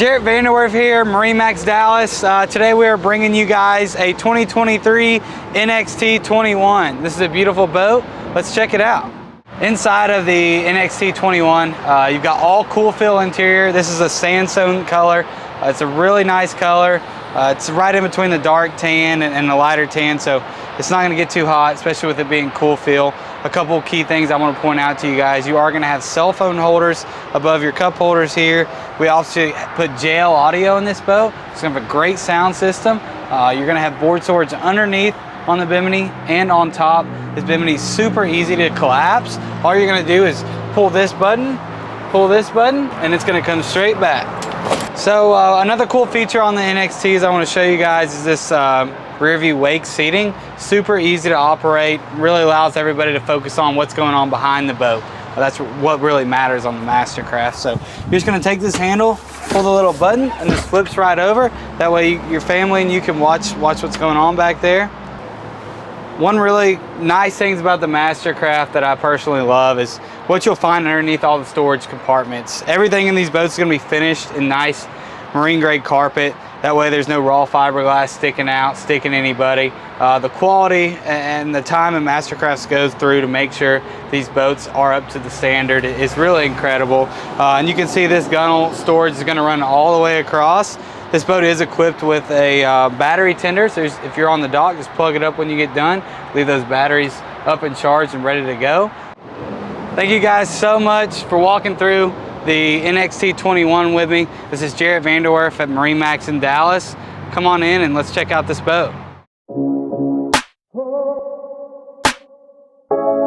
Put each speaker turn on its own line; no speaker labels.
Jarrett Vanderwerf here, MarineMax Dallas. Today we are bringing you guys a 2023 NXT21. This is a beautiful boat. Let's check it out. Inside of the NXT21, you've got all cool fill interior. This is a sandstone color. It's a really nice color. It's right in between the dark tan and the lighter tan, so it's not going to get too hot, especially with it being cool feel. A couple of key things I want to point out to you guys. You are going to have cell phone holders above your cup holders here. We also put JL audio in this boat. It's going to have a great sound system. You're going to have board storage underneath on the bimini and on top. This bimini is super easy to collapse. All you're going to do is pull this button, and it's going to come straight back. So another cool feature on the NXTs I want to show you guys is this rear view wake seating. Super easy to operate, really allows everybody to focus on what's going on behind the boat. That's what really matters on the Mastercraft. So you're just going to take this handle, pull the little button, and this flips right over. That way your family and you can watch what's going on back there. One really nice things about the Mastercraft that I personally love is what you'll find underneath all the storage compartments. Everything in these boats is going to be finished in nice marine grade carpet. That way there's no raw fiberglass sticking anybody. The quality and the time that Mastercraft goes through to make sure these boats are up to the standard is really incredible. And you can see this gunnel storage is going to run all the way across. This boat is equipped with a battery tender, so if you're on the dock, just plug it up when you get done. Leave those batteries up and charged and ready to go. Thank you guys so much for walking through the NXT21 with me. This is Jarrett Vanderwerf at MarineMax in Dallas. Come on in and let's check out this boat.